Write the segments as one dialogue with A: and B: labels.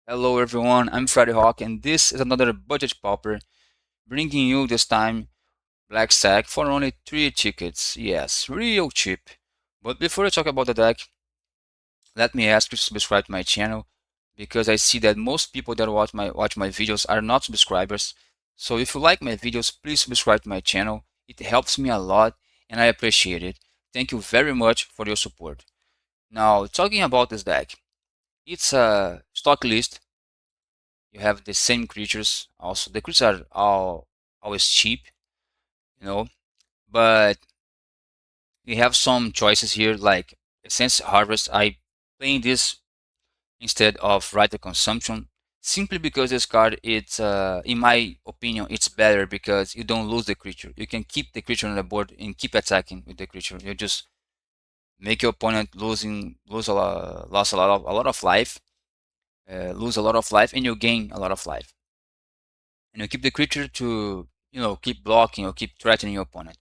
A: Hello everyone, I'm Friday Hawk and this is another budget pauper bringing you this time Black Sack for only 3 tickets. Yes, real cheap. But before I talk about the deck, let me ask you to subscribe to my channel because I see that most people that watch my videos are not subscribers. So if you like my videos, please subscribe to my channel. It helps me a lot and I appreciate it. Thank you very much for your support. Now, talking about this deck, it's a stock list. You have the same creatures. Also, the creatures are all always cheap, you know, but we have some choices here like Essence Harvest. I playing this instead of Right of Consumption simply because this card, it's in my opinion, it's better because you don't lose the creature. You can keep the creature on the board and keep attacking with the creature. You just make your opponent lose a lot of life, lose a lot of life, and you gain a lot of life. And you keep the creature to keep blocking or keep threatening your opponent.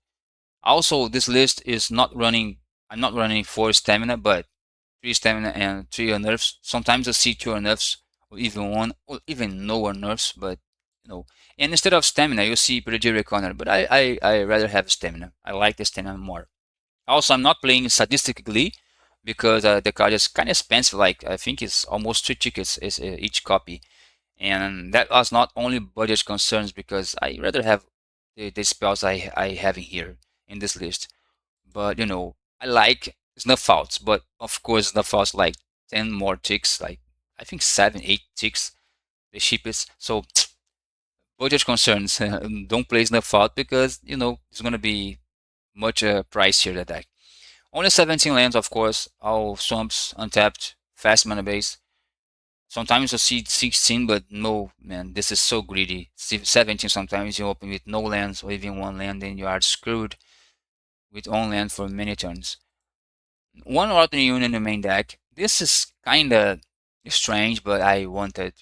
A: Also, this list is not running. I'm not running 4 stamina, but 3 stamina and 3 unnerves. Sometimes I see 2 unnerves or even 1 or even no unnerves, but and instead of stamina you see Prodigy Corner, but I rather have stamina. I like the stamina more. Also, I'm not playing Sadistic Glee because the card is kind of expensive. Like I think it's almost 3 tickets is each copy, and that was not only budget concerns because I rather have the spells I have in here in this list. But I like snuff outs, but of course snuff outs like 10 more ticks, like I think 7, 8 ticks, the cheapest. So budget concerns, don't play snuff out because it's gonna be much pricier than that. Only 17 lands, of course, all swamps, untapped, fast mana base. Sometimes you see 16, but no, man, this is so greedy. 17, sometimes you open with no lands or even 1 land, then you are screwed with 1 land for many turns. One Northern Union in the main deck. This is kinda strange, but I wanted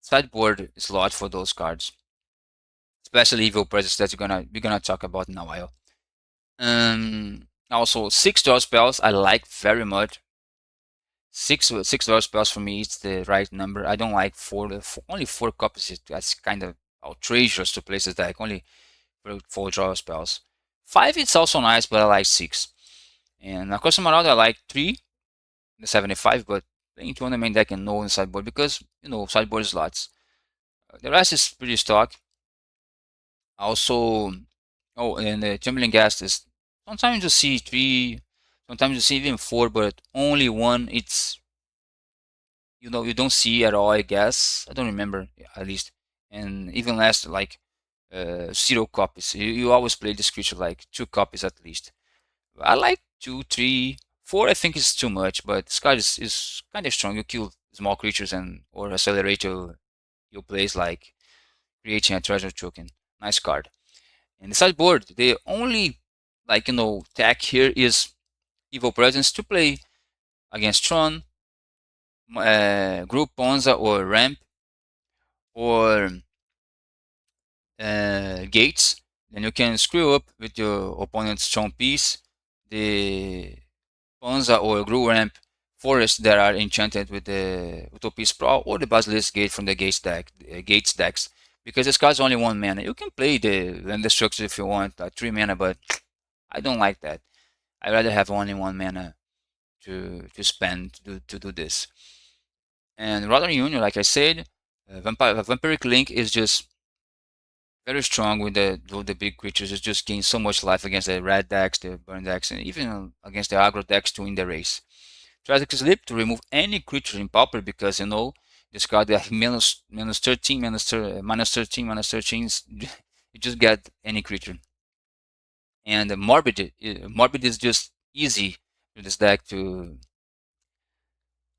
A: sideboard slot for those cards, especially Evil Presence that we're gonna talk about in a while. Also 6 draw spells I like very much. Six draw spells for me is the right number. I don't like only 4 copies. That's kind of outrageous to place this deck. Only 4 draw spells. 5 it's also nice, but I like 6. And of course, I like 3, the 75, but playing 2 on the main deck and no on the sideboard because sideboard slots. The rest is pretty stock. Also, oh, and the Tumbling Gas is sometimes you see 3, sometimes you see even 4, but only 1. It's you don't see at all, I guess. I don't remember at least, and even less like 0 copies. You always play this creature like 2 copies at least. I like 2, 3, 4. I think is too much, but this card is kind of strong. You kill small creatures and or accelerate your plays like creating a treasure token. Nice card. And the sideboard, the only tech here is Evil Presence to play against Tron, Group Ponza or Ramp or Gates. Then you can screw up with your opponent's strong piece. The Ponza or Gruul Ramp forests that are enchanted with the Utopia Sprawl or the Basilisk Gate from the Gates decks. Because this card's only 1 mana. You can play the Land Destruction if you want, 3 mana, but I don't like that. I'd rather have only 1 mana to spend to do this. And Northern Union, like I said, Vampiric Link is just very strong with the big creatures. It just gains so much life against the red decks, the burn decks, and even against the aggro decks to win the race. Tragic Sleep to remove any creature in Pauper because this card that minus 13, minus 13, minus 13. You just get any creature. And Morbid is just easy to this deck to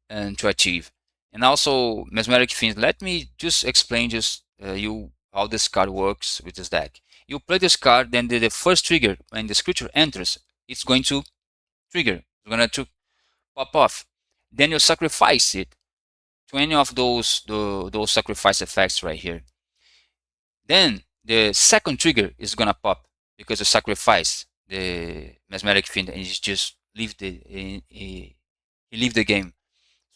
A: achieve. And also Mesmeric Fiend. Let me just explain you how this card works with this deck. You play this card, then the first trigger when this creature enters, it's going to trigger. It's going to pop off. Then you sacrifice it to any of those sacrifice effects right here. Then the second trigger is gonna pop because you sacrifice the Mesmeric Fiend and he just he leave the game.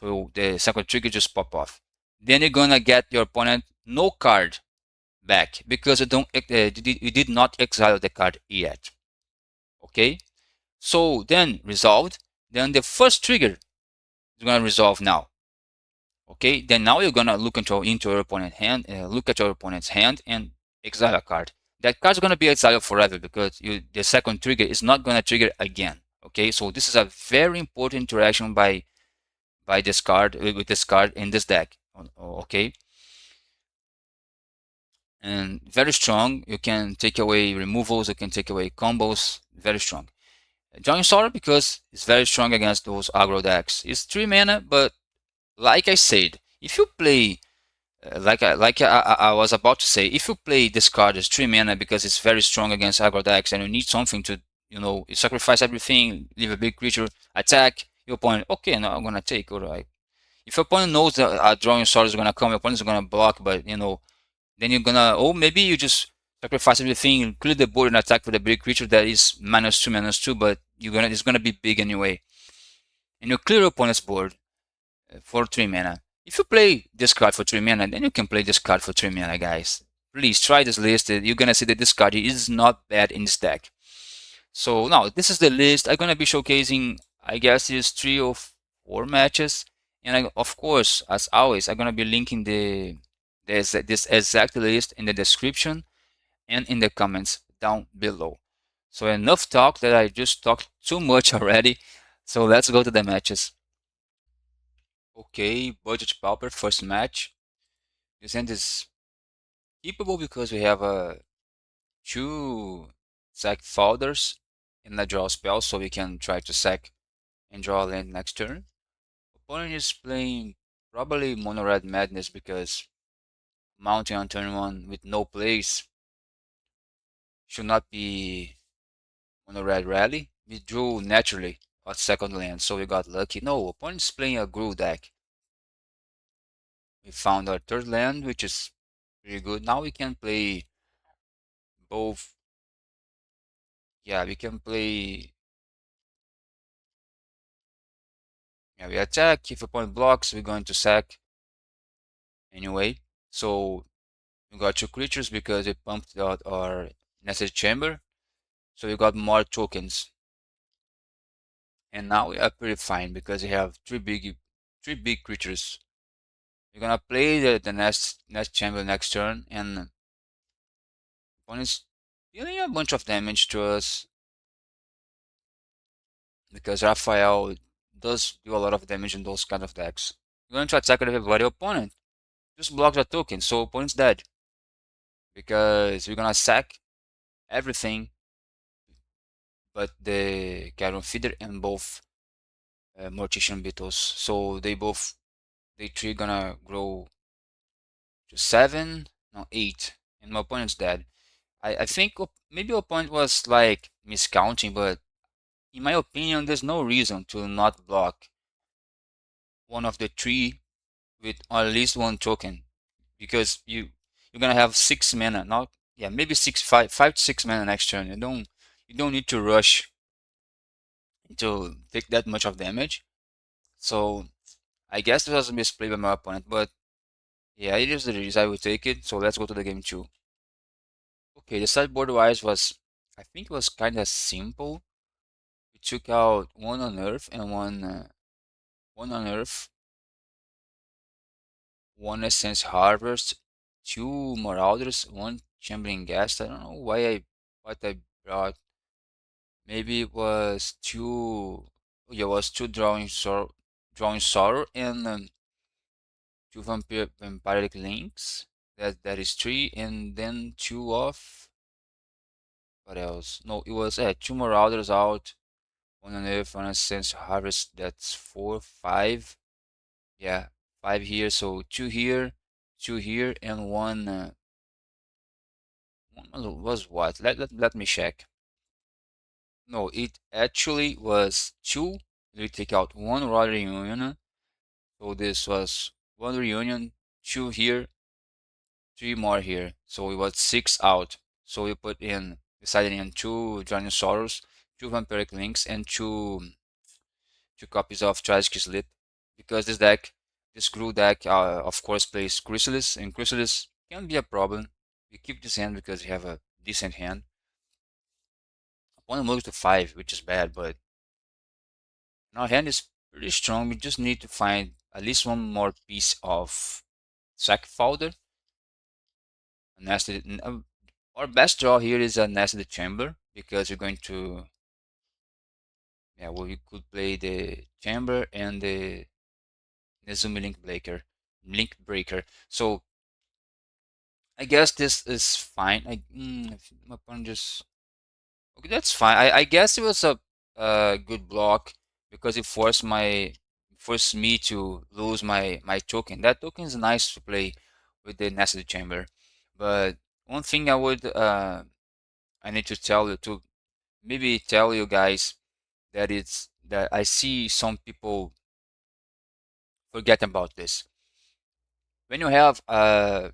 A: So the second trigger just pop off. then you're gonna get your opponent no card back because you did not exile the card yet. Okay, so then resolved. Then the first trigger is gonna resolve now. Okay, then now you're gonna look into your opponent's hand, look at your opponent's hand, and exile a card. That card is gonna be exiled forever because the second trigger is not gonna trigger again. Okay, so this is a very important interaction by this card with this card in this deck. Okay, and very strong. You can take away removals, you can take away combos. Very strong. Giant Sorrow because it's very strong against those aggro decks. It's 3 mana, but like I said, if you play I was about to say, if you play this card as 3 mana because it's very strong against aggro decks and you need something to, you sacrifice everything, leave a big creature, attack your opponent. Okay, no, I'm gonna take. Alright. If your opponent knows that a drawing sword is gonna come, your opponent is gonna block, but then you're gonna, or maybe you just sacrifice everything, clear the board and attack with a big creature that is -2/-2, but it's gonna be big anyway. And you clear your opponent's board for 3 mana. If you play this card for 3 mana, then you can play this card for 3 mana, guys. Please try this list. You're gonna see that this card is not bad in this deck. So now this is the list. I'm gonna be showcasing, I guess, is 3 or 4 matches, and of course, as always, I'm gonna be linking this exact list in the description and in the comments down below. So enough talk that I just talked too much already. So let's go to the matches. Okay, Budget Pauper, first match. This hand is keepable because we have two sack folders and a draw spell, so we can try to sack and draw a land next turn. Opponent is playing probably Mono Red Madness because mounting on turn 1 with no plays should not be Mono Red Rally. We drew naturally a second land, so we got lucky. No, opponent's playing a GRUUL deck. We found our third land, which is pretty good. Now we can play both. Yeah, we can play. Yeah, we attack. If opponent blocks, we're going to sack anyway. So we got 2 creatures because we pumped out our Nested Chamber. So we got more tokens. And now we are pretty fine because we have three big creatures. We're gonna play the nest chamber next turn, and opponent's dealing a bunch of damage to us because Raphael does do a lot of damage in those kind of decks. We're going to attack with everybody. Opponent just blocks the token, so opponent's dead because we're gonna sack everything but the Caron Feeder and both Mortician Beetles. So they 3 gonna grow to 7, no 8, and my opponent's dead. I think maybe opponent was like miscounting, but in my opinion, there's no reason to not block one of the 3 with at least 1 token because you're gonna have 6 mana, not yeah maybe 5 to 6 mana next turn. You don't need to rush to take that much of damage. So I guess this was a misplay by my opponent, but yeah, it is the reason I will take it. So let's go to the game 2. Okay, the sideboard wise was, I think it was kind of simple. We took out 1 Unearth and 1 Unearth, 1 Essence Harvest, 2 Marauders, 1 Chambering Ghast. I don't know what I brought. Maybe it was 2. Yeah, it was 2 Drawing Sorrow and 2 Vampiric Links. That is 3, and then 2 of what else? No, it was 2 Marauders out. 1 Unearth, 1 Essence Harvest. That's 4, 5. Yeah, 5 here. So 2 here, 2 here, and 1. One was what? Let me check. No, it actually was 2. We take out 1 Royal Reunion. So this was 1 Reunion, 2 here, 3 more here. So it was 6 out. So we decided in 2 Drowning Sorrows, 2 Vampiric Links, and 2 copies of Tragic Sleep. Because this deck This GRUUL deck, of course, plays Chrysalis, and Chrysalis can be a problem. We keep this hand because we have a decent hand. Opponent moves to 5, which is bad, but our hand is pretty strong. We just need to find at least one more piece of sack folder. Nested. Our best draw here is a nested chamber because we're going to, yeah, well, we could play the chamber and the Nezumi link breaker. So I guess this is fine. If my opponent just, okay, that's fine. I guess it was a good block because it forced me to lose my token. That token is nice to play with the nested chamber, but one thing I need to tell you to maybe tell you guys that it's that I see some people forget about this. When you have a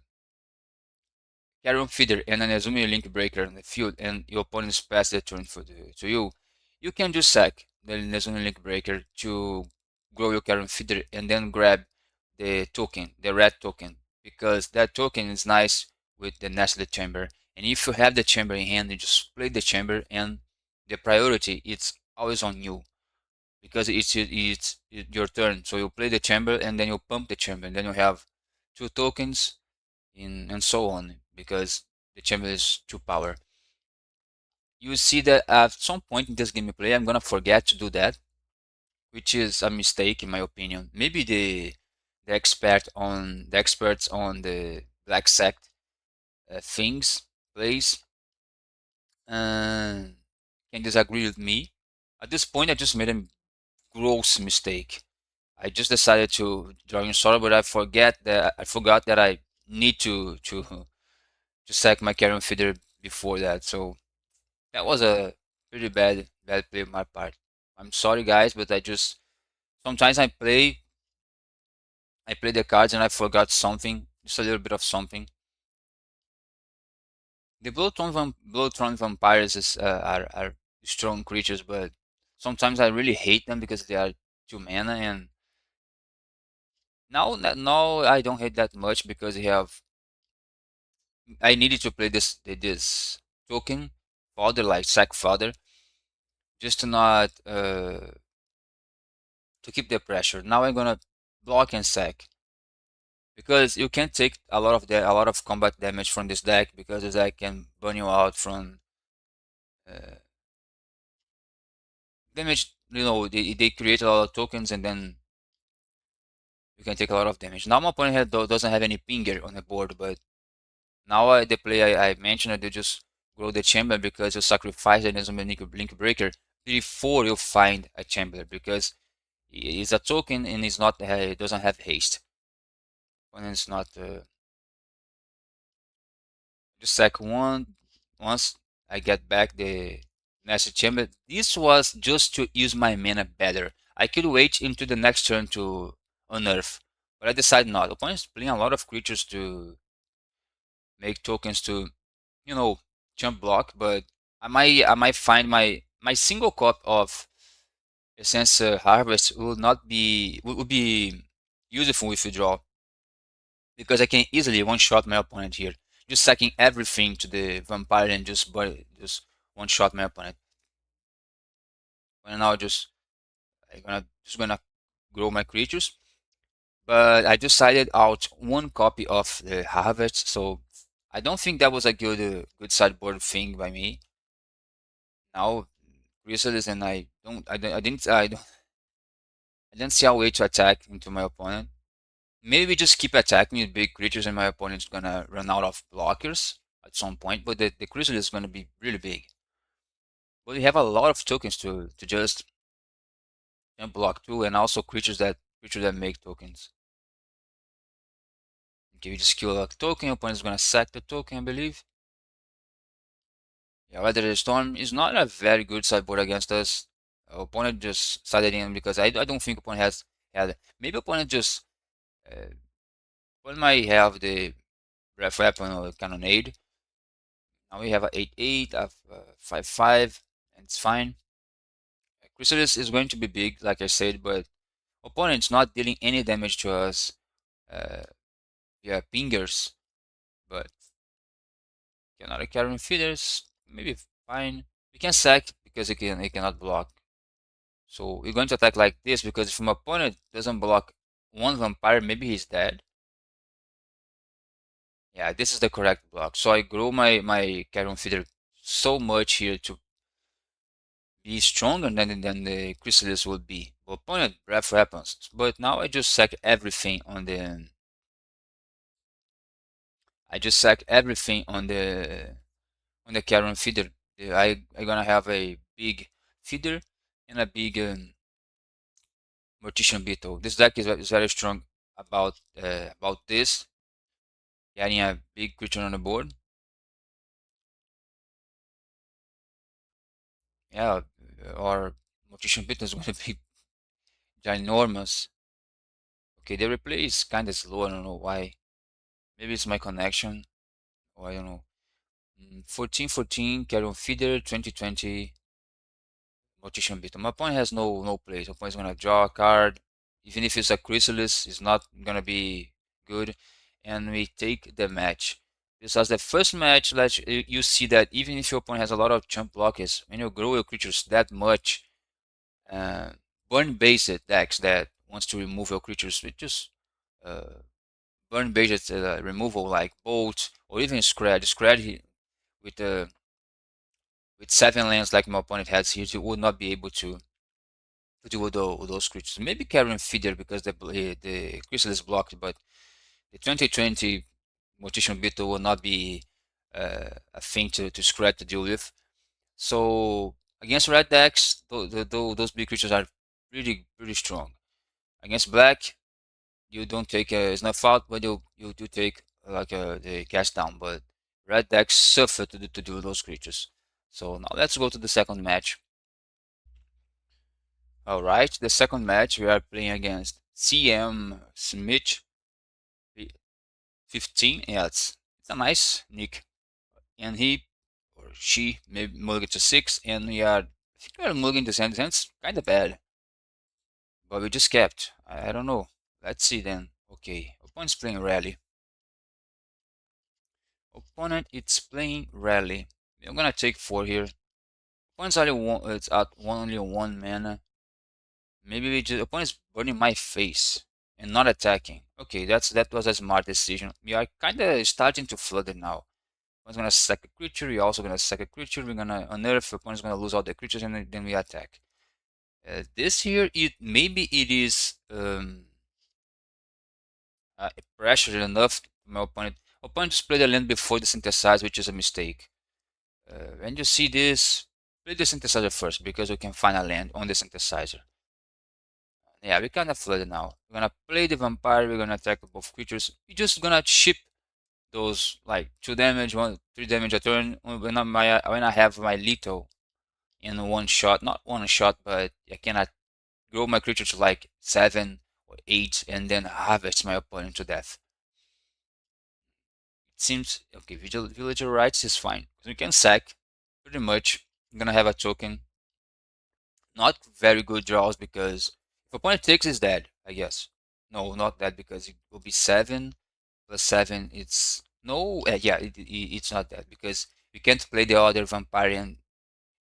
A: carry feeder and an Azumi link breaker in the field and your opponents pass the turn to you, you can just sack the Azumi link breaker to grow your carry feeder and then grab the token, the red token, because that token is nice with the nested chamber. And if you have the chamber in hand, you just play the chamber and the priority it's always on you because it's your turn. So you play the chamber and then you pump the chamber and then you have two tokens and so on because the chamber is 2 power. You see that at some point in this gameplay I'm gonna forget to do that, which is a mistake in my opinion. Maybe the experts on the black sect things plays uh, can disagree with me. At this point I just made a gross mistake. I just decided to draw in sorrow, but I forgot that I need to sack my carrion feeder before that. So that was a pretty bad play on my part. I'm sorry guys, but I just sometimes I play the cards and I forgot something, just a little bit of something. The Bloodthorn vampires are strong creatures, but sometimes I really hate them because they are 2 mana and now I don't hate that much because I needed to play this token fodder like sack fodder just to not to keep the pressure. Now I'm gonna block and sack because you can take a lot of combat damage from this deck because this deck can burn you out from uh, damage. You know they create a lot of tokens and then you can take a lot of damage. Now my opponent doesn't have any pinger on the board, but now the play I mentioned, they just grow the chamber because you sacrifice the Nezumi Link Breaker before you find a chamber because it's a token and it's not it doesn't have haste. When it's not the second one, once I get back the Nested Chamber, this was just to use my mana better. I could wait into the next turn to unearth, but I decided not. Opponent's playing a lot of creatures to make tokens to jump block, but I might find my single copy of Essence Harvest will not be would be useful if you draw because I can easily one shot my opponent here, just sacking everything to the vampire and just one shot my opponent. And now I'm gonna grow my creatures, but I decided out one copy of the Harvest, so I don't think that was a good sideboard thing by me. Now Chrysalis and I didn't see a way to attack into my opponent. Maybe just keep attacking with big creatures and my opponent's gonna run out of blockers at some point, but the Chrysalis is gonna be really big. But we have a lot of tokens to just block too, and also creatures that make tokens. Okay, we just kill a token, opponent's gonna sack the token, I believe. Yeah, Weather the Storm is not a very good sideboard against us. Opponent just sided in because I don't think opponent has had maybe opponent just opponent might have the breath weapon or cannonade. Now we have a 8/8, a 5/5, and it's fine. Chrysalis is going to be big, like I said, but Opponent's not dealing any damage to us via pingers, but another carrying feeders, maybe fine. We can sack because he cannot block. So we're going to attack like this because if my opponent doesn't block one vampire, maybe he's dead. Yeah, this is the correct block. So I grow my carrion feeder so much here to be stronger than the chrysalis would be. But opponent breath weapons. But now I just sack everything on the carrion feeder. I gonna have a big feeder and a big mortician beetle. This deck is very strong about this. Getting a big creature on the board. Yeah, or mortician beetle is gonna be ginormous. Okay, the replay is kind of slow. I don't know why. Maybe it's my connection, or I don't know. 1414 Carrion Feeder 2020 Mortician Beetle. My opponent has no plays. My opponent's gonna draw a card. Even if it's a Chrysalis, it's not gonna be good. And we take the match. Because the first match, you see that even if your opponent has a lot of chump blockers, when you grow your creatures that much, uh, burn-based decks that wants to remove your creatures with just uh, burn-based removal like Bolt or even Scred. Scred with uh, with 7 lands like my opponent has here, you would not be able to deal with those creatures. Maybe Carrion Feeder because the crystal is blocked, but the 2020 Mortician Beetle will not be a thing to Scred to deal with. So against red decks, those big creatures are pretty strong. Against black, you don't take a snuff out, but you do take like the cast down. But red decks suffer to do those creatures. So now let's go to the second match. All right, the second match we are playing against CM Smith 15. Yeah, it's a nice nick, and he or she maybe mulligan to 6, and I think we are mulligan to 10. It's kind of bad, but we just kept. I don't know. Let's see then. Okay, opponent's playing rally. Opponent it's playing rally. I'm gonna take 4 here. Opponent's only one. It's at only 1 mana. Maybe we just opponent's burning my face and not attacking. Okay, that was a smart decision. We are kind of starting to flood it now. Opponent's gonna sack a creature. You're also gonna sack a creature. We're gonna unearth. Opponent's gonna lose all the creatures, and then we attack. This here, maybe it is pressure enough. My opponent just played the land before the synthesize, which is a mistake. When you see this, play the synthesizer first because we can find a land on the synthesizer. Yeah, we kind of flooded now. We're gonna play the vampire. We're gonna attack both creatures. We're just gonna chip those like 2 damage, 3 damage a turn when I have my lethal in one shot. Not one shot, but I cannot grow my creature to like 7 or 8 and then harvest my opponent to death. It seems okay. Villager rights is fine. We can sack pretty much. I'm gonna have a token. Not very good draws because if opponent takes is dead, I guess. No, not that because it will be 7 plus 7. It's no, yeah, it's not that because we can't play the other vampire and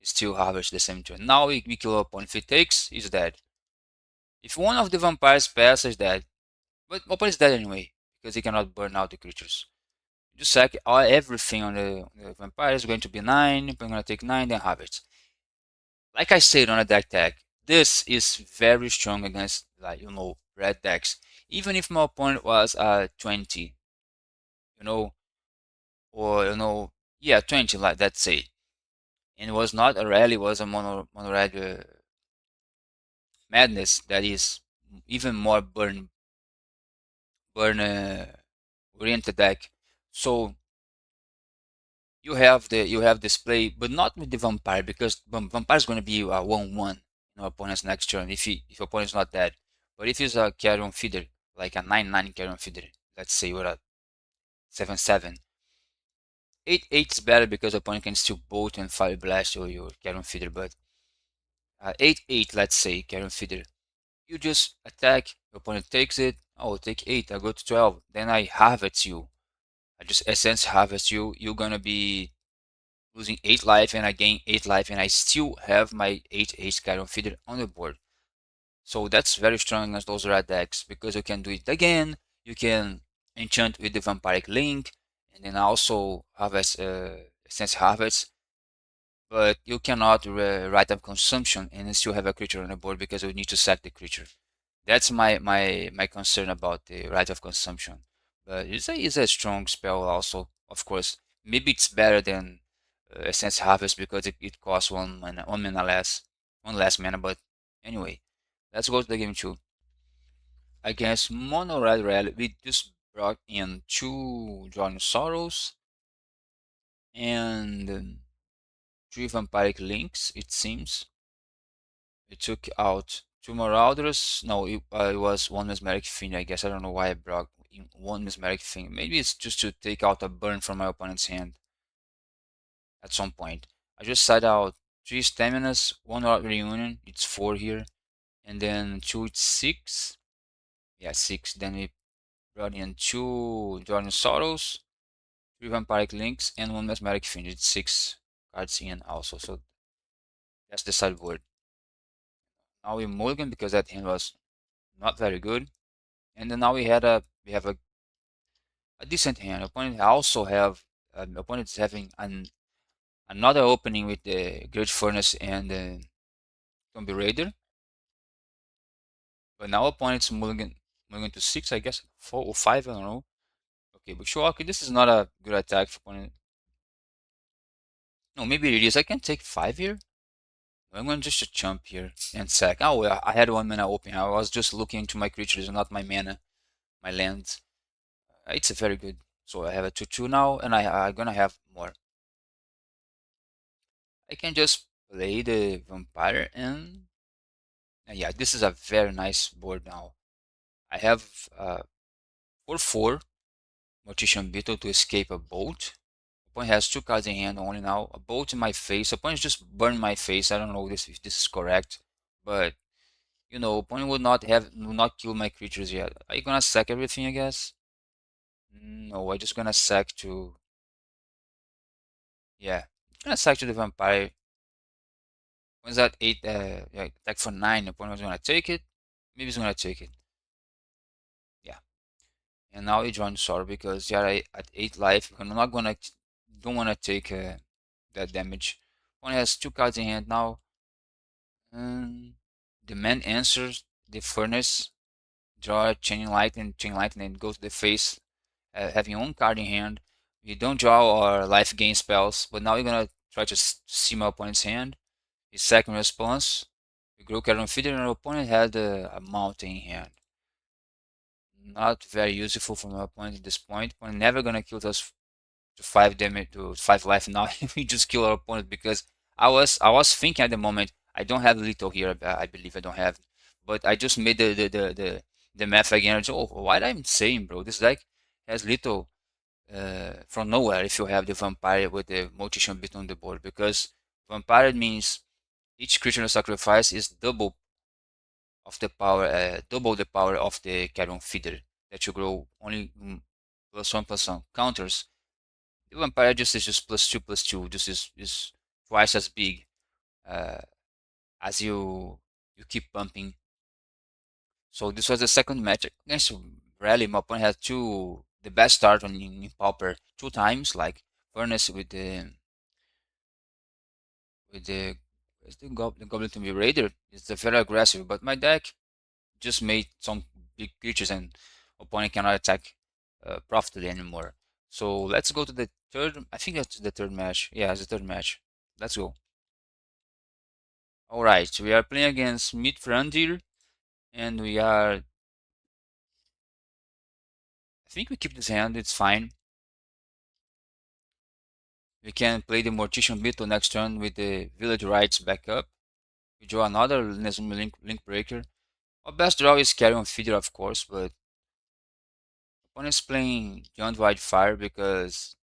A: still harvest the same turn. Now we kill opponent. If he takes, he's dead. If one of the vampires passes, dead. But opponent is dead anyway because he cannot burn out the creatures. Just sack everything on the vampire is going to be 9. I'm gonna take 9, then harvest. Like I said on a deck tag, this is very strong against like red decks. Even if my opponent was 20, you know, or yeah 20 like let's say, and it was not a rally, was a mono red madness that is even more burn oriented deck. So you have display, but not with the vampire because vampire is going to be a 1/1 opponent's next turn if opponent's not dead. But if it's a carrion feeder like a 9/9 carrion feeder, let's say with a 7/7, 8/8 is better because opponent can still bolt and fire blast your carrion feeder. But 8/8, let's say carrion feeder, You just attack, your opponent takes it, oh, take 8, I go to 12, then I harvest you. I just essence harvest you, you're gonna be losing 8 life and I gain 8 life and I still have my 8 Carrion Feeder on the board. So that's very strong against those red decks because you can do it again, you can enchant with the Vampiric Link, and then also harvest, essence harvest, but you cannot write up consumption and still have a creature on the board because you need to sack the creature. That's my concern about the right of consumption. But it's a strong spell also, of course. Maybe it's better than Essence Harvest because it costs one mana less, one less mana. But anyway, let's go to the game two. Against Mono Red Rally, we just brought in two Drawing Sorrows and three Vampiric Links, it seems. We took out two Marauders. No, it was one Mesmeric Fiend, I guess. I don't know why I brought in one Mesmeric Fiend. Maybe it's just to take out a burn from my opponent's hand at some point. I just side out three Staminas, one Art Reunion, it's 4 here, and then two, it's 6. Yeah, 6. Then we brought in two Jordan Sorrows, three Vampiric Links, and one Mesmeric Fiend. It's 6 cards in also, so that's the sideboard. Now we mulligan because that hand was not very good. And then now we have a decent hand. Opponent also have opponent is having another opening with the Great Furnace and the Tomb Raider. But now opponent's mulligan to 6, I guess, 4 or 5, I don't know. Okay, but sure, okay, this is not a good attack for opponent. No, maybe it is. I can take 5 here. I'm going just to jump here and sack. Oh, well, I had 1 mana open. I was just looking into my creatures and not my mana, my lands. It's a very good. So I have a 2/2 now, and I'm gonna have more. I can just play the vampire and yeah, this is a very nice board now. I have 4/4 Mortician Beetle to escape a bolt. Opponent has 2 cards in hand only now. A bolt in my face. Opponent just burned my face. I don't know if this is correct, but you know, opponent will not kill my creatures yet. Are you gonna sack everything? I guess. No, I just gonna sack to yeah. Gonna sack to the vampire. When's that 8? Yeah, attack for 9. Opponent's gonna take it. Maybe he's gonna take it. Yeah. And now he joined Sorrow because yeah, at 8 life, I'm not gonna don't wanna take that damage. One has 2 cards in hand now. The man answers the furnace, draw a chain light, and then go to the face, having 1 card in hand. You don't draw or life gain spells, but now you're gonna try to see my opponent's hand. His second response, you grow Carrion Feeder, and your opponent had a mountain in hand. Not very useful for my opponent at this point. We're never gonna kill us to 5 damage to 5 life now. We just kill our opponent because I was thinking at the moment I don't have little here. I believe I don't have, but I just made the math again. So, oh, what I'm saying, bro? This deck has little from nowhere if you have the vampire with the multi bit on the board because vampire means each creature you sacrifice is double the power of the Carrion Feeder that you grow only +1/+1 counters. The vampire just is just +2/+2. This is twice as big uh, as you keep pumping. So this was the second match against Rally. My opponent had the best start in Pauper 2 times, like Furnace with the the Goblin to be Raider. It's a very aggressive, but my deck just made some big creatures and opponent cannot attack profitably anymore. So let's go to the third. I think that's the third match. Yeah, it's the third match. Let's go. All right, we are playing against Mid Frontier, and we are. I think we keep this hand. It's fine. We can play the Mortician Beetle next turn with the Village Rites back up. We draw another Nezumi Link Breaker. Our best draw is Carrion Feeder, of course, but opponent's playing Beyond WILDFIRE because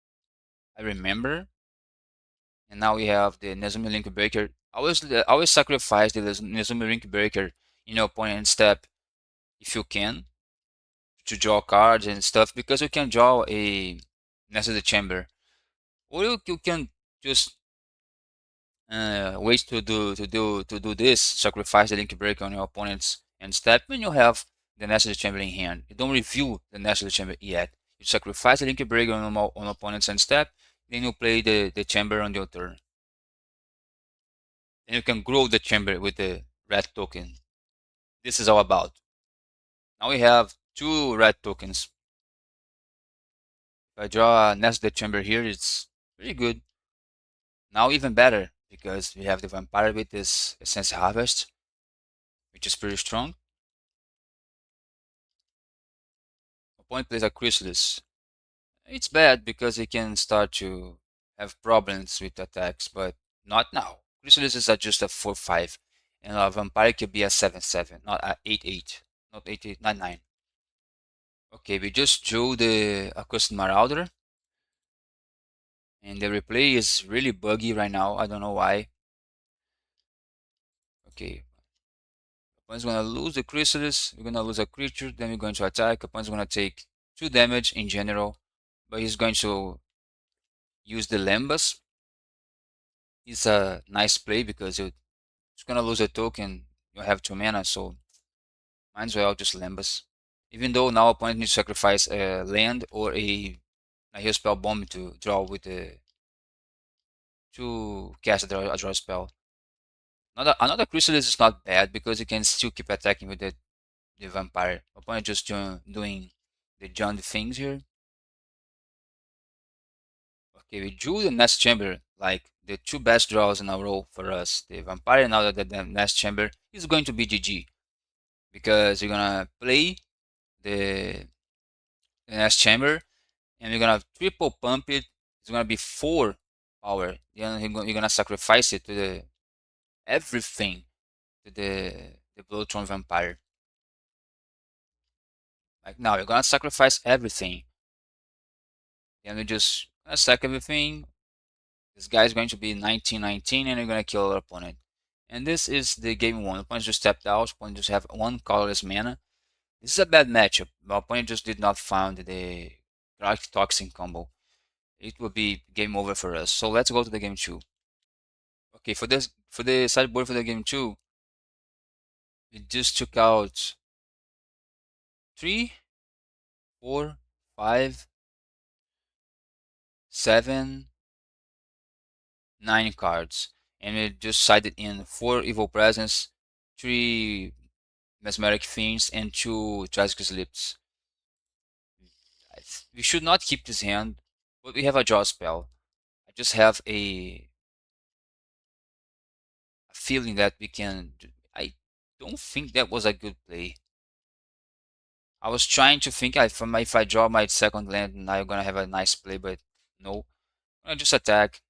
A: I remember. And now we have the Nezumi Link Breaker. I always sacrifice the Nezumi Link Breaker in your opponent's step if you can, to draw cards and stuff, because you can draw a Nested Chamber. Or you can just ways to do this, sacrifice the link breaker on your opponent's end step when you have the Nested Chamber in hand. You don't review the Nested Chamber yet. You sacrifice the link breaker on opponent's end step, then you play the chamber on your turn. And you can grow the chamber with the red token. This is all about. Now we have two red tokens. If I draw a Nested Chamber here, it's pretty good. Now even better, because we have the Vampire with this Essence Harvest, which is pretty strong. Opponent plays a Chrysalis. It's bad because he can start to have problems with attacks, but not now. Chrysalis is just a 4-5, and a Vampire could be a 7-7, not a 8-8, not 8-8, 9-9. Okay, we just drew the Accursed Marauder, and the replay is really buggy right now. I don't know why. Okay, opponent's gonna lose the Chrysalis, we're gonna lose a creature, then we're going to attack. Opponent's gonna take 2 damage in general, but he's going to use the Lembas. It's a nice play because you're gonna lose a token, you have 2 mana, so might as well just Lembas. Even though now opponent needs to sacrifice a land or a heal spell bomb to draw with the to cast a draw spell. Another Chrysalis is not bad because you can still keep attacking with the Vampire. Opponent just doing the John things here. Okay, we drew the Nest Chamber, like the 2 best draws in a row for us. The Vampire and now the Nest Chamber is going to be GG. Because you're gonna play the Nest Chamber and you're gonna triple pump it. It's gonna be 4 power. You're gonna sacrifice it to the everything to the Bloodthorn Vampire. Like now, you're gonna sacrifice everything. And you just gonna sack everything. This guy's going to be 19-19 and you're gonna kill our opponent. And this is the game 1. Opponent just stepped out, opponent just have 1 colorless mana. This is a bad matchup. My opponent just did not find the Galactic Toxin combo. It will be game over for us. So let's go to the game 2. Okay, for the sideboard for the game 2, we just took out 3, 4, 5, 7, 9 cards. And we just sided in 4 Evil Presence, 3 Mesmeric Fiends, and 2 Tragic Slips. We should not keep this hand, but we have a draw spell. I just have a feeling that we can. I don't think that was a good play. I was trying to think if I draw my second land, now I'm gonna have a nice play, but no. I'm gonna just attack.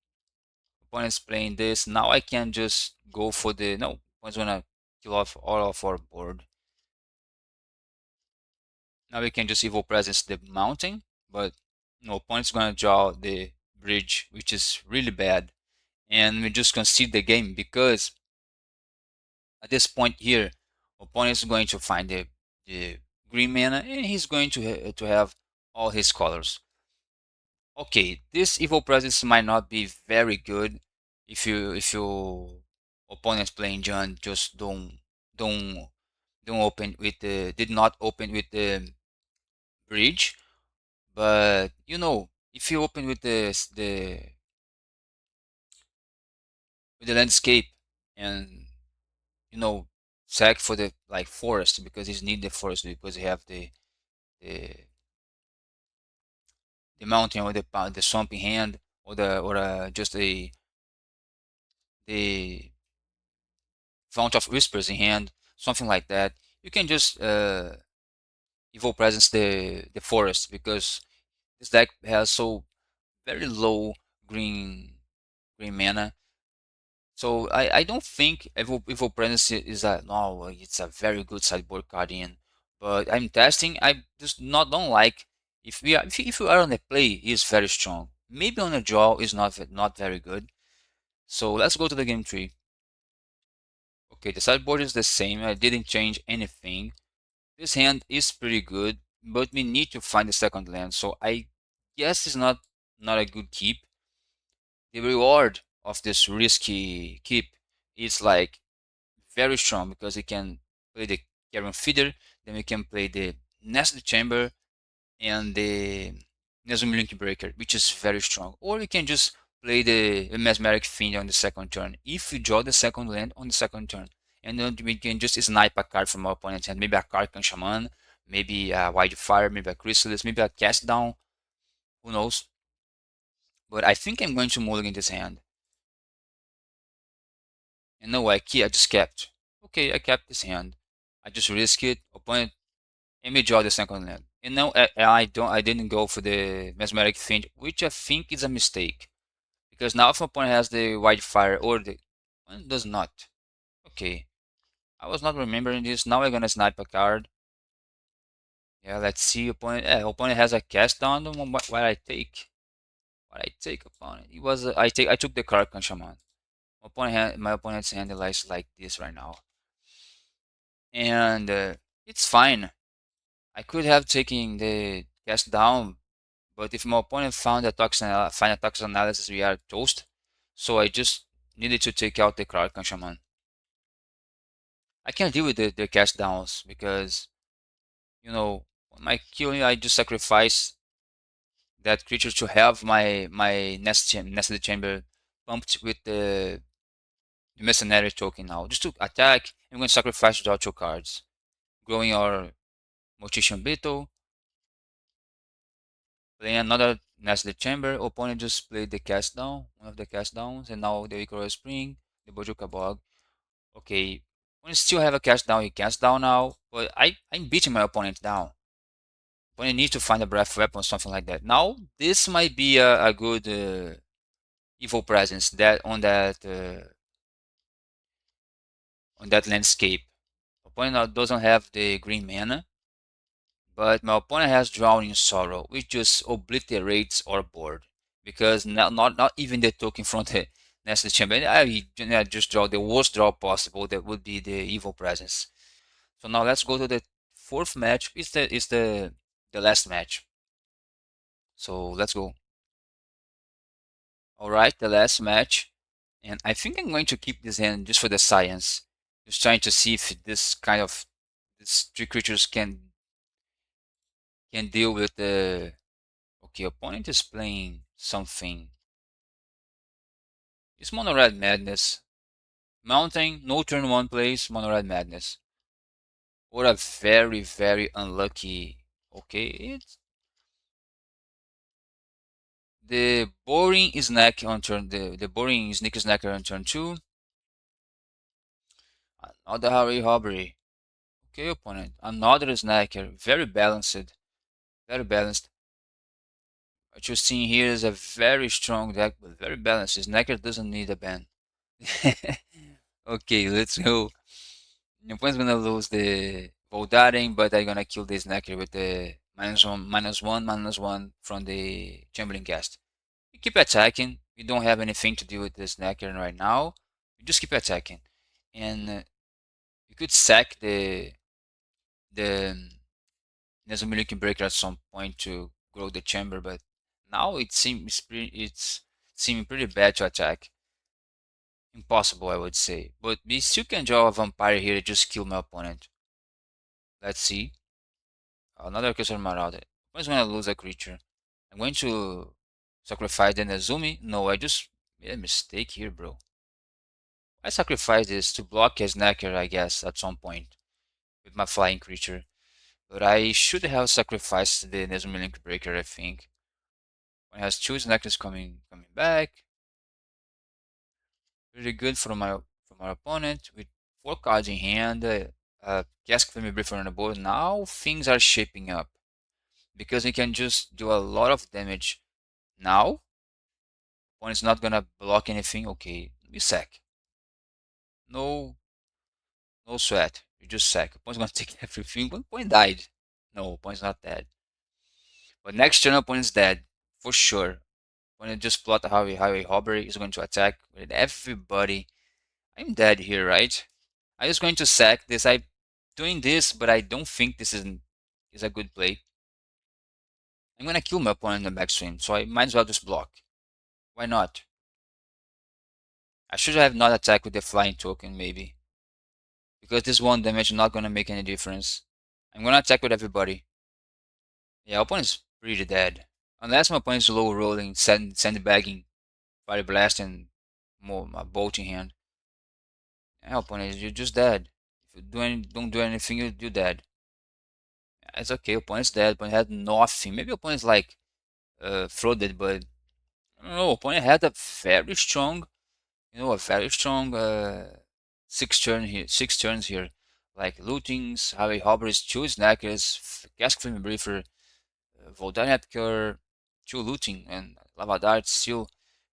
A: Opponent's playing this. Now I can just go for the no. Opponent's gonna kill off all of our board. Now we can just evil presence the mountain, but no, opponent's gonna draw the bridge, which is really bad, and we just concede the game because at this point here, opponent is going to find the green mana and he's going to have all his colors. Okay, this evil presence might not be very good if your opponent's playing John just don't open with the did not open with the bridge, but you know if you open with the landscape and you know sack for the like forest because he's need the forest because he have the the mountain or the swamp in hand or just the fount of whispers in hand, something like that. You can just evil presence the forest because this deck has so very low green mana. So I don't think evil presence is a no. It's a very good sideboard card in, but I'm testing. I just not don't like if you are on a play, is very strong. Maybe on a draw is not very good. So let's go to the game 3. Okay, the sideboard is the same. I didn't change anything. This hand is pretty good, but we need to find the second land. So I guess it's not a good keep. The reward of this risky keep is like very strong because we can play the Carrion Feeder, then we can play the Nested Chamber and the Nezumi Link Breaker, which is very strong. Or we can just play the Mesmeric Fiend on the second turn if we draw the second land on the second turn. And then we can just snipe a card from our opponent's hand, maybe a Karkan Shaman, maybe a Wildfire, maybe a Chrysalis, maybe a Cast Down, who knows. But I think I'm going to mulligan this hand. And no, I just kept. Okay, I kept this hand. I just risk it. Opponent, and we draw the second land. And now I didn't go for the Mesmeric Fiend, which I think is a mistake. Because now if my opponent has the Wildfire or the one does not. Okay. I was not remembering this. Now I'm gonna snipe a card. Yeah, let's see. Opponent, opponent has a cast down. What I take? What I take, opponent? It was I took the card Shaman. My opponent's hand is like this right now, and it's fine. I could have taken the cast down, but if my opponent found a find a toxin analysis, we are toast. So I just needed to take out the card Shaman. I can't deal with the cast downs because when my killing, I just sacrifice that creature to have my nested chamber pumped with the mercenary token now. Just to attack, I'm going to sacrifice draw 2 cards. Growing our Mortician Beetle, playing another nested chamber. Opponent just played the cast down, one of the cast downs, and now the Icarus Spring, the Bojuka Bog. Okay, opponent still have a cast down, he cast down now, but I'm beating my opponent down. Opponent needs to find a breath weapon or something like that. Now, this might be a good evil presence on that landscape. Opponent now doesn't have the green mana, but my opponent has Drowning Sorrow, which just obliterates our board because not even the token from the Nested Chamber. I just draw the worst draw possible. That would be the evil presence. So now let's go to the fourth match. It's the last match. So let's go. All right, the last match. And I think I'm going to keep this hand just for the science. Just trying to see if these 3 creatures can deal with the. Okay, opponent is playing something. It's Mono Red Madness. Mountain, no turn 1 plays, Mono Red Madness. What a very, very unlucky. Okay, it's the boring snack on turn the boring sneaker snacker on turn 2. Another Harry Hobbery. Okay, opponent. Another snacker. Very balanced. Very balanced. What you're seeing here is a very strong deck, but very balanced. Snacker doesn't need a ban. Okay, let's go. Your opponent's gonna lose the Voldaren, but I'm gonna kill the Snacker with the -1/-1/-1 from the Chamberlain Cast. You keep attacking. You don't have anything to do with the Snacker right now. You just keep attacking. And you could sack the Nezumiliki Breaker at some point to grow the chamber, but now it's seeming pretty bad to attack. Impossible, I would say. But we still can draw a vampire here to just kill my opponent. Let's see. Another Orchestra Marauder. I'm just gonna lose a creature. I'm going to sacrifice the Nezumi. No, I just made a mistake here, bro. I sacrificed this to block a Snacker, I guess, at some point with my flying creature. But I should have sacrificed the Nezumi Link Breaker, I think. When it has 2 Snackers coming back. Really good from our opponent with 4 cards in hand. Cask Flame Briefer on the board. Now things are shaping up because we can just do a lot of damage now. Opponent's not gonna block anything. Okay, we sack. No, no sweat. You just sack. Opponent's gonna take everything. But opponent died. No, opponent's not dead. But next turn, opponent's dead for sure. Opponent just plot a Highway Robbery is going to attack with everybody. I'm dead here, right? I'm just going to sack this. I'm doing this, but I don't think this is a good play. I'm gonna kill my opponent in the backswing, so I might as well just block. Why not? I should have not attacked with the flying token, maybe. Because this one damage is not gonna make any difference. I'm gonna attack with everybody. Yeah, opponent's pretty dead. Unless my opponent's low rolling, sandbagging, fire blast, and more a bolt in hand. Yeah, opponent, you're just dead. If you don't do anything, you're dead. It's okay, opponent's dead, opponent had nothing. Maybe opponent's like flooded, but I don't know, opponent had a very strong, a very strong six turns here. Like lootings, Harry Hobbers, two snackers, Cask Flame Briefer, Voldaren Epicure, two looting, and Lava Dart still.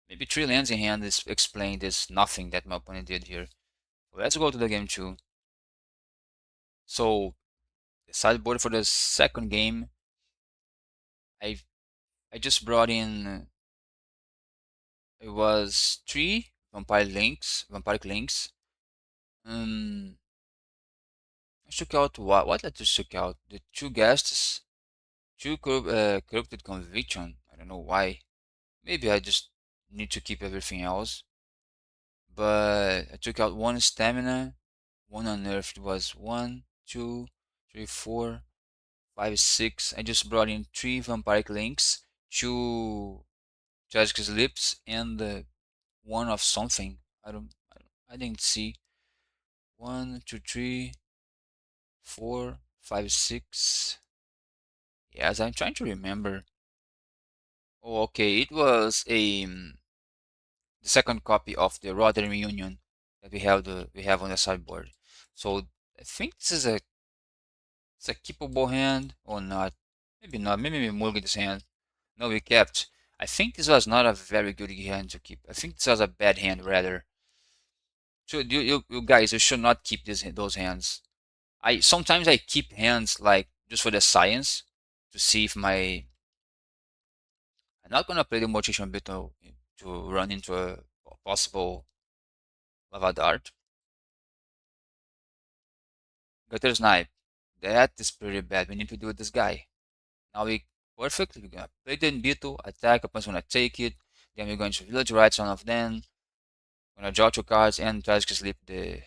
A: Maybe three lands in hand is explain this nothing that my opponent did here. Let's go to the game two. So the sideboard for the second game, I I just brought in it was three vampiric links. I took out what? What I just took out? The two guests, two corrupted conviction. I don't know why. Maybe I just need to keep everything else. But I took out one stamina, one unearthed was one, two, three, four, five, six. I just brought in three vampiric links, two tragic slips, and one of something. I didn't see. One, two, three, four, five, six. Yes, I'm trying to remember. Oh, okay, it was the second copy of the Rotterdam Reunion that we have on the sideboard. So I think this is it's a keepable hand or not. Maybe not. Maybe we mulligan this hand. No, we kept. I think this was not a very good hand to keep. I think this was a bad hand rather. So you guys, you should not keep those hands. I sometimes I keep hands like just for the science to see if my I'm not gonna play the motivation bit to run into a possible lava dart. Gutter snipe. That is pretty bad. We need to deal with this guy. Now we perfect. We're gonna play the beetle, attack, opponent's gonna take it. Then we're going to village rights one of them. Gonna draw two cards and try to sleep the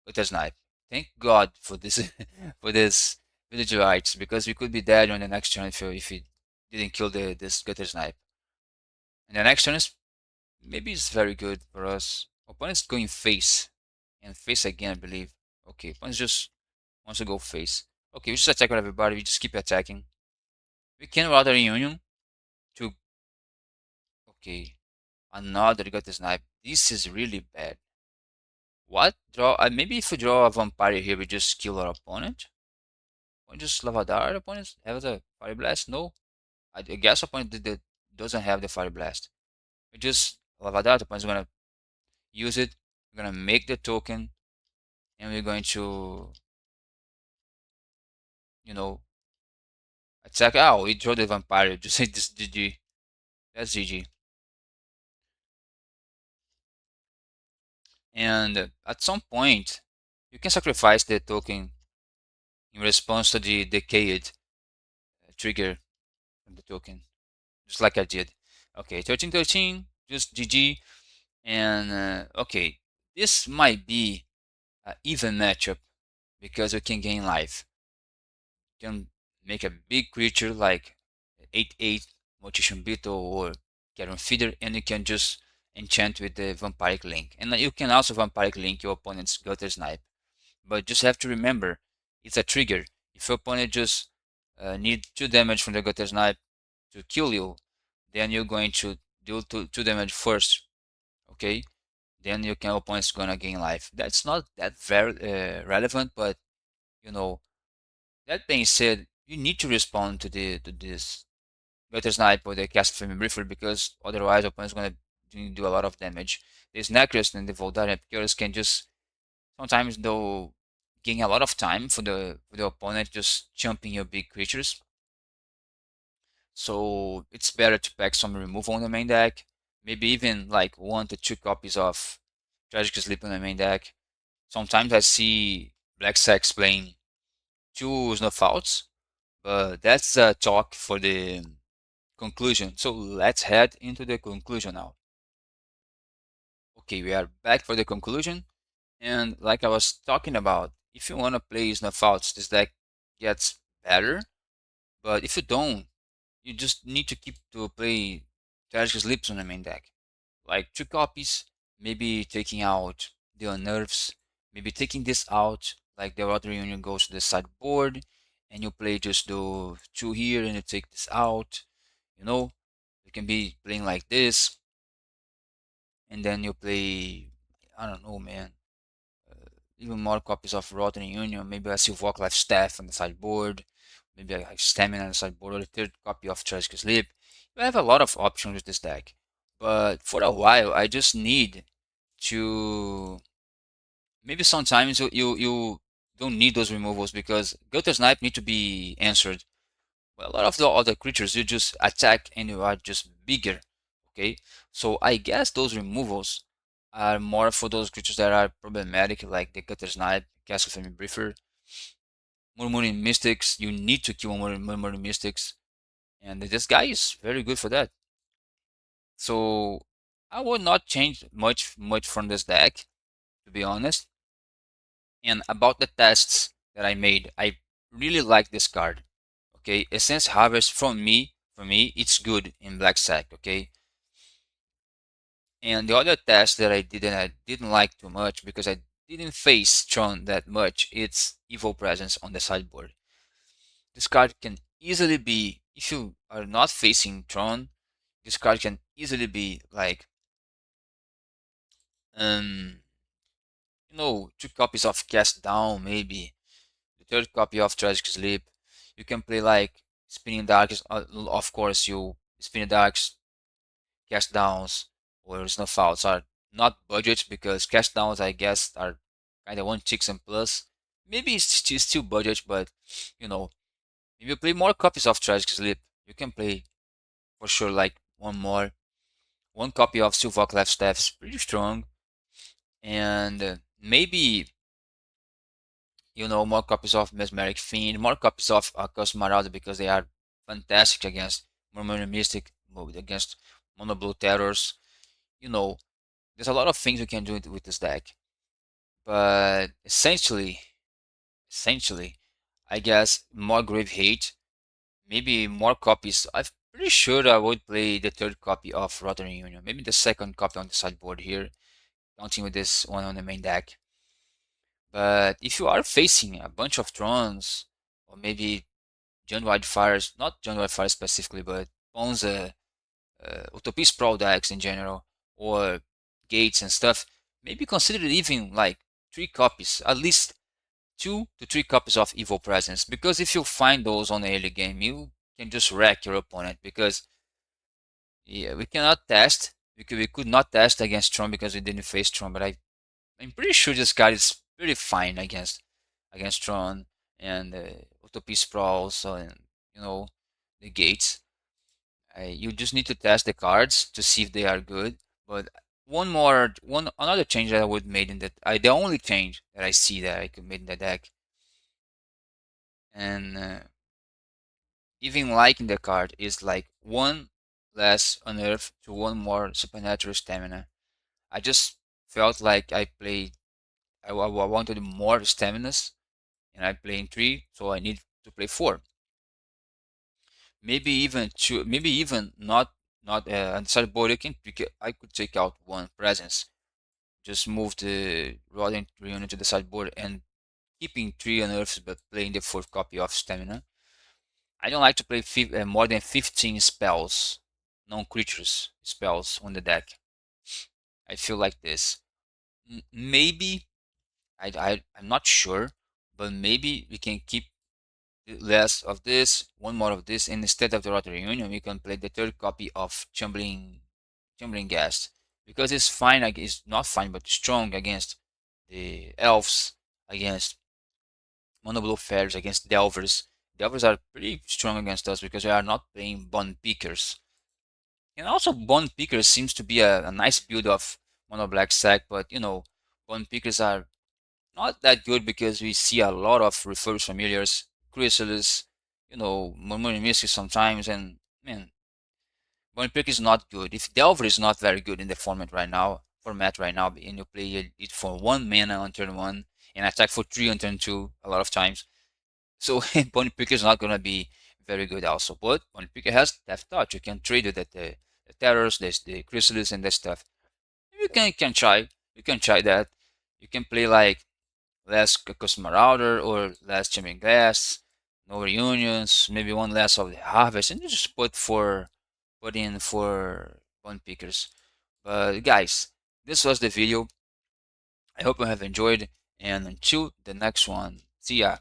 A: gutter snipe. Thank God for this for this village rights because we could be dead on the next turn if he didn't kill this gutter snipe. And the next turn is maybe it's very good for us. Opponent's going face. And face again, I believe. Okay, opponent just wants to go face. Okay, we just attack with everybody. We just keep attacking. We can rather reunion to... Okay, another got the snipe. This is really bad. What? Draw... maybe if we draw a vampire here, we just kill our opponent? Or just Lavadar opponent have the Fire Blast? No. I guess opponent doesn't have the Fire Blast. We just... Lavadar opponent's gonna use it. We're gonna make the token. And we're going to... You know... Attack... Oh, we draw the vampire. Just say this GG. That's GG. And at some point, you can sacrifice the token in response to the decayed trigger of the token, just like I did. Okay, 1313, just GG. And okay, this might be an even matchup because you can gain life. You can make a big creature like 8/8 Mortician Beetle or Caron Feeder, and you can just enchant with the Vampiric Link. And you can also Vampiric Link your opponent's Gutter Snipe. But just have to remember, it's a trigger. If your opponent just need 2 damage from the Gutter Snipe to kill you, then you're going to deal 2 damage first, okay? Then your opponent's gonna gain life. That's not that very relevant, but you know. That being said, you need to respond to this Gutter Snipe or the Cask Flame Briefer because otherwise opponent's gonna do a lot of damage. The Snackers and the Voldaren Epicurus can just sometimes they'll gain a lot of time for the opponent just jumping your big creatures. So it's better to pack some removal on the main deck. Maybe even like 1 to 2 copies of Tragic Sleep on the main deck. Sometimes I see black sacks playing two snuff outs, but that's a talk for the conclusion. So let's head into the conclusion now. Okay, we are back for the conclusion. And like I was talking about, if you want to play snuff outs, this deck gets better. But if you don't, you just need to keep to play Tragic Sleeps on the main deck. Like 2 copies, maybe taking out the unnerves, maybe taking this out, like the Water Union goes to the sideboard, and you play just the 2 here and you take this out. You know, you can be playing like this, and then you play, I don't know, man, even more copies of Rotten Union, maybe a Silvok Life Staff on the sideboard, maybe a Stamina on the sideboard, or a third copy of Tragic Sleep. You have a lot of options with this deck. But for a while, I just need to maybe sometimes you don't need those removals because Gutter Snipe need to be answered. But a lot of the other creatures you just attack and you are just bigger. Okay, so I guess those removals are more for those creatures that are problematic, like the Gutter Snipe, Castle Family Briefer, Murmuring Mystics. You need to kill Murmuring Mystics, and this guy is very good for that. So I would not change much from this deck, to be honest. And about the tests that I made, I really like this card. Okay, Essence Harvest for me, it's good in Black Sack. Okay, and the other test that I did and I didn't like too much because I didn't face Tron that much. It's Evil Presence on the sideboard. This card can easily be, if you are not facing Tron, this card can easily be like, um, 2 copies of Cast Down, maybe the third copy of Tragic Sleep. You can play like Spinning Darks. Of course, you Spinning Darks, Cast Downs, or Snuff Outs are not budgets because Cast Downs, I guess, are kind of 1 TIX and plus. Maybe it's still budget, but you know, if you play more copies of Tragic Sleep, you can play for sure like one copy of Silvok Left Staff is pretty strong, and maybe more copies of Mesmeric Fiend, more copies of Custom Marauder because they are fantastic against Murmuring Mystic, against Mono Blue Terrors. You know, there's a lot of things you can do with this deck, but essentially, I guess more Grave Hate, maybe more copies. I'm pretty sure I would play the third copy of Rotten Union, maybe the second copy on the sideboard here, counting with this one on the main deck. But if you are facing a bunch of Trons, or maybe John Wildfires, not John Wildfire specifically, but Ponza, Utopia Sprawl decks in general, or Gates and stuff, maybe consider even like 3 copies, at least 2 to 3 copies of Evil Presence. Because if you find those on the early game, you can just wreck your opponent. Because yeah, we cannot test. We could not test against Tron because we didn't face Tron, but I'm pretty sure this card is pretty fine against Tron and Utopia Sprawl also, and the gates. You just need to test the cards to see if they are good. But one another change that I would made in that, the only change that I see that I could make in the deck, and even liking the card, is like one less unearth to one more supernatural stamina. I just felt like I wanted more staminas, and I play in 3, so I need to play 4. Maybe even 2, maybe even not on the sideboard. I could take out 1 presence, just move the Rodent Reunion to the sideboard and keeping 3 unearths but playing the 4th copy of stamina. I don't like to play more than 15 spells, non-creatures spells on the deck. I feel like this. Maybe I'm not sure, but maybe we can keep less of this, one more of this, and instead of the Rotary Union, we can play the third copy of Chumbling Gas, because it's fine. Like, it's not fine, but strong against the elves, against Mono Blue Fairies, against Delvers. Delvers are pretty strong against us because we are not playing Bone Pickers. And also, Bone Pickers seems to be a nice build of Mono Black Sack, but Bone Pickers are not that good because we see a lot of reverse familiars, chrysalis, murmuring misty sometimes, and man, Bonnepick is not good. If Delver is not very good in the format right now, and you play it for 1 mana on turn 1 and attack for 3 on turn 2 a lot of times, so Bonnepick is not gonna be very good also. But Bonnepick has Death Touch. You can trade it at the terrors, there's the chrysalis and that stuff. You can try. You can try that. You can play like less Custom Marauder or less Chiming Glass, no reunions, maybe one less of the harvest, and you just put in for bone pickers. But guys, this was the video. I hope you have enjoyed, and until the next one, see ya.